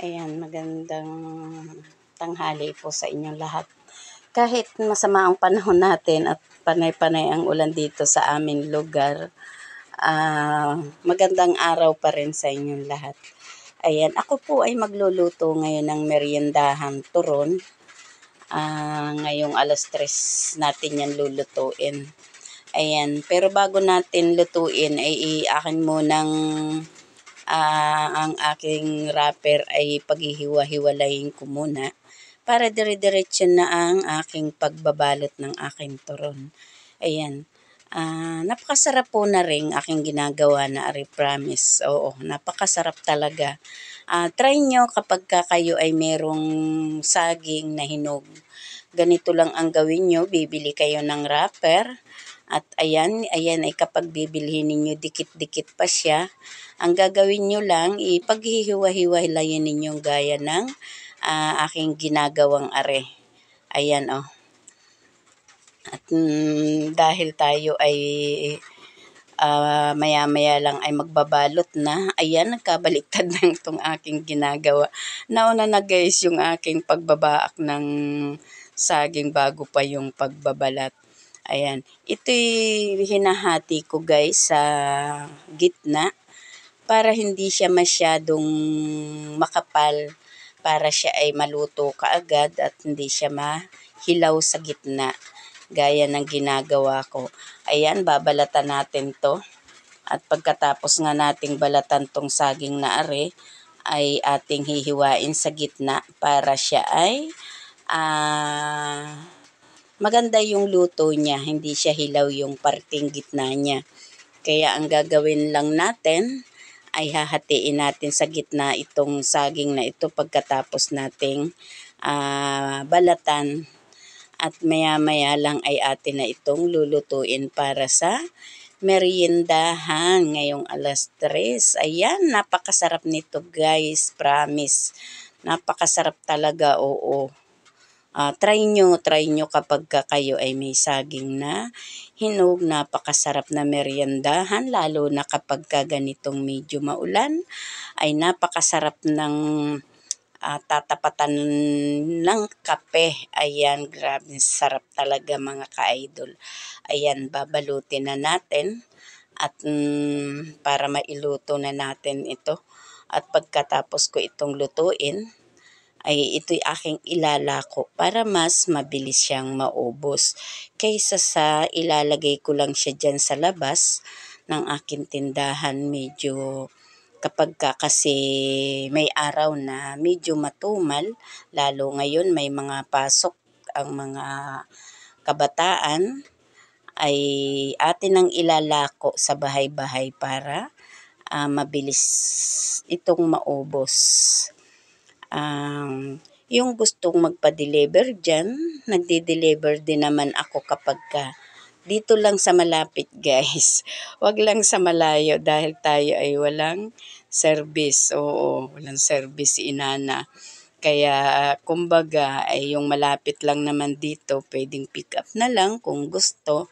Ayan, magandang tanghali po sa inyong lahat. Kahit masama ang panahon natin at panay-panay ang ulan dito sa aming lugar, magandang araw pa rin sa inyong lahat. Ayan, ako po ay magluluto ngayon ng meriendahan turon. Ngayong 3:00 natin yan lulutuin. Ayan, pero bago natin lutuin ay akin munang ang aking wrapper ay paghihiwa-hiwalayin ko muna para dire-diretso na ang aking pagbabalot ng aking turon. Ayan. Napakasarap po na rin aking ginagawa na Ari Promise. Oo, napakasarap talaga. Try nyo kapag kayo ay merong saging na hinog. Ganito lang ang gawin nyo. Bibili kayo ng wrapper. At ayan ay kapag bibilhin ninyo, dikit-dikit pa siya. Ang gagawin nyo lang, ipaghihiwa-hiwalayin ninyo gaya ng aking ginagawang are. Ayan oh. At dahil tayo ay maya-maya lang ay magbabalot na. Ayan, nagkabaliktad na itong aking ginagawa. Nauna na guys yung aking pagbabaak ng saging bago pa yung pagbabalat. Ayan, ito'y hinahati ko guys sa gitna para hindi siya masyadong makapal, para siya ay maluto kaagad at hindi siya mahilaw sa gitna gaya ng ginagawa ko. Ayan, babalatan natin to at pagkatapos nga nating balatan tong saging na are ay ating hihiwain sa gitna para siya ay maganda yung luto niya, hindi siya hilaw yung parting gitna niya. Kaya ang gagawin lang natin ay hahatiin natin sa gitna itong saging na ito pagkatapos nating balatan. At maya-maya lang ay atin na itong lulutuin para sa meriendahan ngayong 3:00. Ayan, napakasarap nito guys, promise. Napakasarap talaga, oo. Try nyo kapag kayo ay may saging na hinog. Napakasarap na meriendahan, lalo na kapag ganitong medyo maulan, ay napakasarap ng tatapatan ng kape. Ayan, grabe, sarap talaga mga ka-idol. Ayan, babalutin na natin at para mailuto na natin ito. At pagkatapos ko itong lutuin, ay ito'y aking ilalako para mas mabilis siyang maubos kaysa sa ilalagay ko lang siya dyan sa labas ng aking tindahan. Medyo kapag kasi may araw na medyo matumal, lalo ngayon may mga pasok ang mga kabataan, ay atin ang ilalako sa bahay-bahay para mabilis itong maubos. Yung gustong magpa-deliver dyan, nagde-deliver din naman ako kapag dito lang sa malapit guys. Wag lang sa malayo dahil tayo ay walang service. Oo, walang service si Inana. Kaya kumbaga ay yung malapit lang naman dito, pwedeng pick up na lang kung gusto.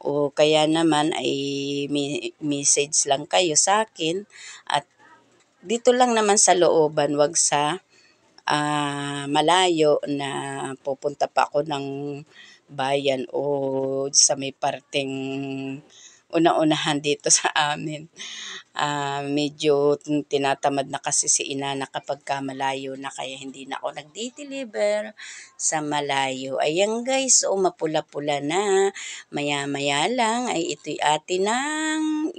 O kaya naman ay message lang kayo sa akin at dito lang naman sa looban, wag sa malayo na pupunta pa ako ng bayan o sa may parteng una-unahan dito sa amin. Medyo tinatamad na kasi si Inana kapag malayo na, kaya hindi na ako nagdi-deliver sa malayo. Ayan guys, mapula-pula na. Maya-maya lang ay ito'y atin ng